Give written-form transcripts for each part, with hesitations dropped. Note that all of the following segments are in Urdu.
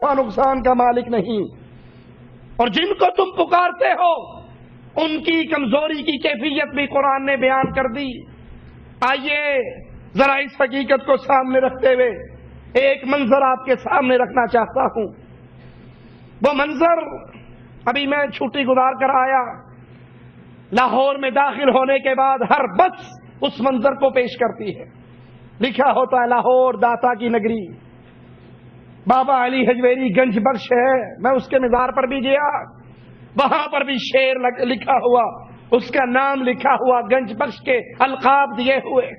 نفع نقصان کا مالک نہیں، اور جن کو تم پکارتے ہو ان کی کمزوری کی کیفیت بھی قرآن نے بیان کر دی۔ آئیے ذرا اس حقیقت کو سامنے رکھتے ہوئے ایک منظر آپ کے سامنے رکھنا چاہتا ہوں۔ وہ منظر ابھی میں چھٹی گزار کر آیا، لاہور میں داخل ہونے کے بعد ہر بس اس منظر کو پیش کرتی ہے۔ لکھا ہوتا ہے لاہور داتا کی نگری، بابا علی حجویری گنج بخش ہے۔ میں اس کے مزار پر بھی گیا، وہاں پر بھی شعر لکھا ہوا، اس کا نام لکھا ہوا، گنج بخش کے القاب دیے ہوئے۔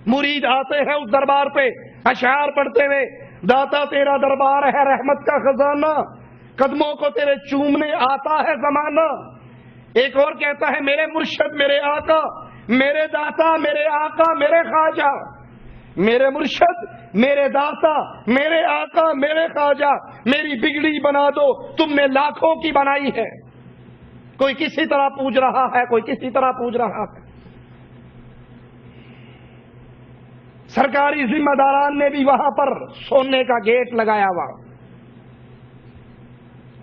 مرید آتے ہیں اس دربار پہ اشعار پڑھتے ہوئے، داتا تیرا دربار ہے رحمت کا خزانہ، قدموں کو تیرے چومنے آتا ہے زمانہ۔ ایک اور کہتا ہے میرے مرشد میرے آقا، میرے داتا میرے آقا میرے خواجہ، میرے مرشد میرے داتا میرے آقا میرے خواجہ، میری بگڑی بنا دو تم نے لاکھوں کی بنائی ہے۔ کوئی کسی طرح پوج رہا ہے، کوئی کسی طرح پوج رہا ہے۔ سرکاری ذمہ داران نے بھی وہاں پر سونے کا گیٹ لگایا ہوا،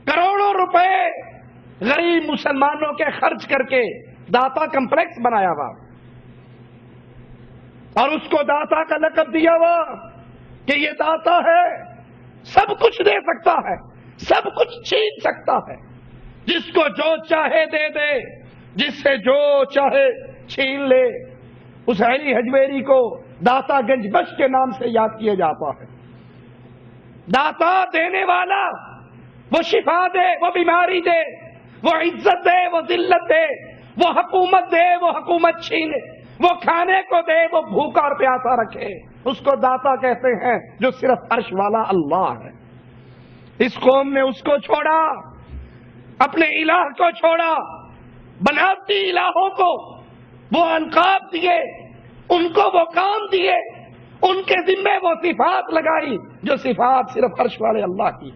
کروڑوں روپے غریب مسلمانوں کے خرچ کر کے داتا کمپلیکس بنایا ہوا، اور اس کو داتا کا لقب دیا ہوا کہ یہ داتا ہے، سب کچھ دے سکتا ہے، سب کچھ چھین سکتا ہے، جس کو جو چاہے دے دے، جس سے جو چاہے چھین لے۔ اس علی حجویری کو داتا گنج بخش کے نام سے یاد کیا جاتا ہے۔ داتا دینے والا، وہ شفا دے، وہ بیماری دے، وہ عزت دے، وہ ذلت دے، وہ حکومت دے، وہ حکومت چھینے، وہ کھانے کو دے، وہ بھوکا اور پیاسا رکھے، اس کو داتا کہتے ہیں، جو صرف عرش والا اللہ ہے۔ اس قوم نے اس کو چھوڑا، اپنے الہ کو چھوڑا، بناوٹی الہوں کو وہ القاب دیے، ان کو وہ کام دیے، ان کے ذمے وہ صفات لگائی جو صفات صرف عرش والے اللہ کی۔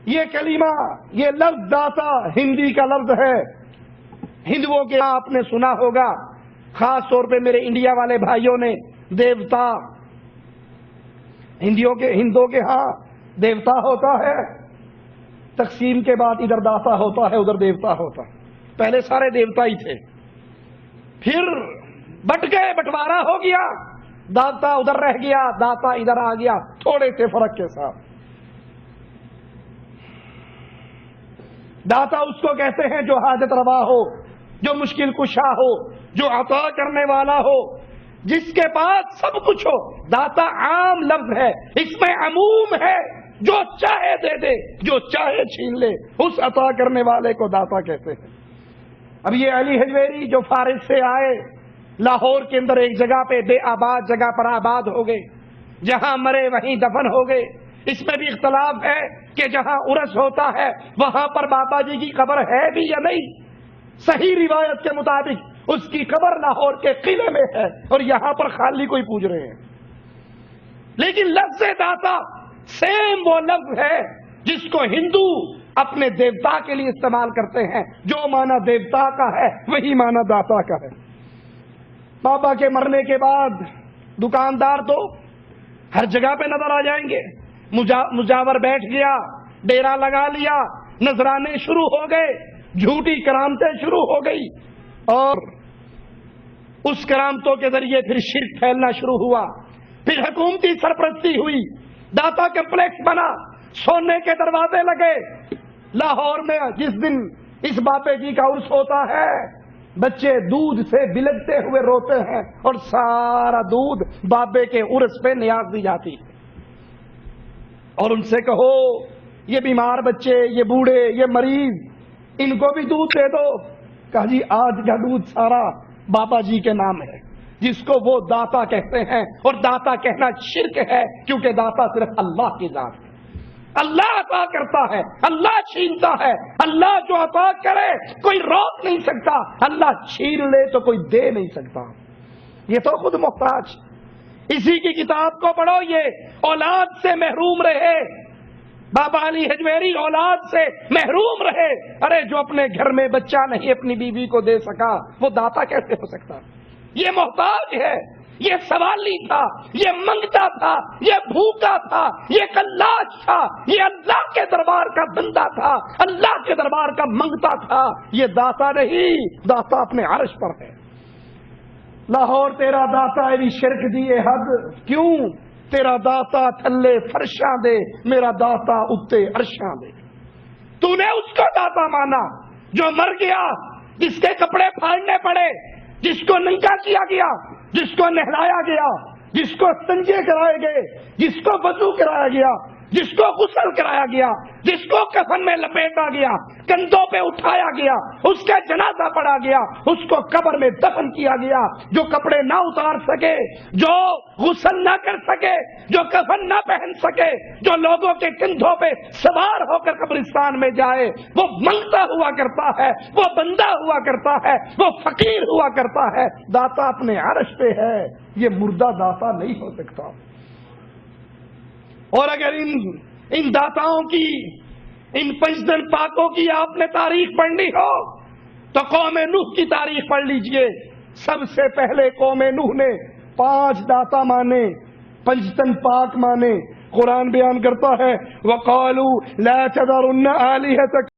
یہ کلمہ، یہ لفظ داتا ہندی کا لفظ ہے، ہندوؤں کے ہاں آپ نے سنا ہوگا، خاص طور پہ میرے انڈیا والے بھائیوں نے دیوتا، ہندوؤں کے ہاں دیوتا ہوتا ہے، تقسیم کے بعد ادھر داتا ہوتا ہے ادھر دیوتا ہوتا ہے۔ پہلے سارے دیوتا ہی تھے، پھر بٹ گئے، بٹوارا ہو گیا، داتا ادھر رہ گیا، داتا ادھر آ گیا، تھوڑے سے فرق کے ساتھ۔ داتا اس کو کہتے ہیں جو حاجت روا ہو، جو مشکل کشا ہو، جو عطا کرنے والا ہو، جس کے پاس سب کچھ ہو۔ داتا عام لفظ ہے، اس میں عموم ہے، جو چاہے دے دے، جو چاہے چھین لے، اس عطا کرنے والے کو داتا کہتے ہیں۔ اب یہ علی حجویری جو فارس سے آئے، لاہور کے اندر ایک جگہ پہ بے آباد جگہ پر آباد ہو گئے، جہاں مرے وہیں دفن ہو گئے۔ اس میں بھی اختلاف ہے کہ جہاں عرس ہوتا ہے وہاں پر بابا جی کی قبر ہے بھی یا نہیں۔ صحیح روایت کے مطابق اس کی قبر لاہور کے قلعے میں ہے، اور یہاں پر خالی کوئی پوج رہے ہیں۔ لیکن لفظ داتا سیم وہ لفظ ہے جس کو ہندو اپنے دیوتا کے لیے استعمال کرتے ہیں، جو معنی دیوتا کا ہے وہی معنی داتا کا ہے۔ بابا کے مرنے کے بعد دکاندار تو ہر جگہ پہ نظر آ جائیں گے، مجاور بیٹھ گیا، ڈیرا لگا لیا، نذرانے شروع ہو گئے، جھوٹی کرامتیں شروع ہو گئی، اور اس کرامتوں کے ذریعے پھر شرک پھیلنا شروع ہوا، پھر حکومتی سرپرستی ہوئی، داتا کمپلیکس بنا، سونے کے دروازے لگے۔ لاہور میں جس دن اس بابے جی کا عرس ہوتا ہے، بچے دودھ سے بلکتے ہوئے روتے ہیں، اور سارا دودھ بابے کے عرس پہ نیاز دی جاتی ہے۔ اور ان سے کہو یہ بیمار بچے، یہ بوڑھے، یہ مریض، ان کو بھی دودھ دے دو۔ کہا جی آج کا دودھ سارا بابا جی کے نام ہے، جس کو وہ داتا کہتے ہیں، اور داتا کہنا شرک ہے، کیونکہ داتا صرف اللہ کی ذات ہے۔ اللہ عطا کرتا ہے، اللہ چھینتا ہے، اللہ جو عطا کرے کوئی روک نہیں سکتا، اللہ چھین لے تو کوئی دے نہیں سکتا۔ یہ تو خود محتاج۔ اسی کی کتاب کو پڑھو، یہ اولاد سے محروم رہے، بابا علی حجویری اولاد سے محروم رہے۔ ارے جو اپنے گھر میں بچہ نہیں اپنی بیوی کو دے سکا، وہ داتا کیسے ہو سکتا؟ یہ محتاج ہے، یہ سوالی تھا، یہ منگتا تھا، یہ بھوکا تھا، یہ کلاش تھا، یہ اللہ کے دربار کا بندہ تھا، اللہ کے دربار کا منگتا تھا۔ یہ داتا نہیں، داتا اپنے عرش پر ہے۔ لاہور تیرا داتا ایوی شرک دیے حد، کیوں؟ تیرا داتا تھلے فرشاں دے، میرا داتا اتے عرشاں دے۔ تو نے اس کو داتا مانا جو مر گیا، جس کے کپڑے پھاڑنے پڑے، جس کو ننگا کیا گیا، جس کو نہلایا گیا، جس کو استنجے کرائے گئے، جس کو وضو کرایا گیا، جس کو غسل کرایا گیا، جس کو کفن میں لپیٹا گیا، کندھوں پہ اٹھایا گیا، اس کا جنازہ پڑا گیا، اس کو قبر میں دفن کیا گیا، جو کپڑے نہ اتار سکے، جو غسل نہ کر سکے، جو کفن نہ پہن سکے، جو لوگوں کے کندھوں پہ سوار ہو کر قبرستان میں جائے، وہ منگتا ہوا کرتا ہے، وہ بندہ ہوا کرتا ہے، وہ فقیر ہوا کرتا ہے۔ داتا اپنے عرش پہ ہے، یہ مردہ داتا نہیں ہو سکتا۔ اور اگر ان داتاؤں کی، ان پنجتن پاکوں کی آپ نے تاریخ پڑھنی ہو تو قوم نوح کی تاریخ پڑھ لیجئے۔ سب سے پہلے قوم نوح نے 5 داتا مانے، پنجتن پاک مانے۔ قرآن بیان کرتا ہے وَقَالُوا لَا تَذَرُنَّ آلِهَتَكُمْ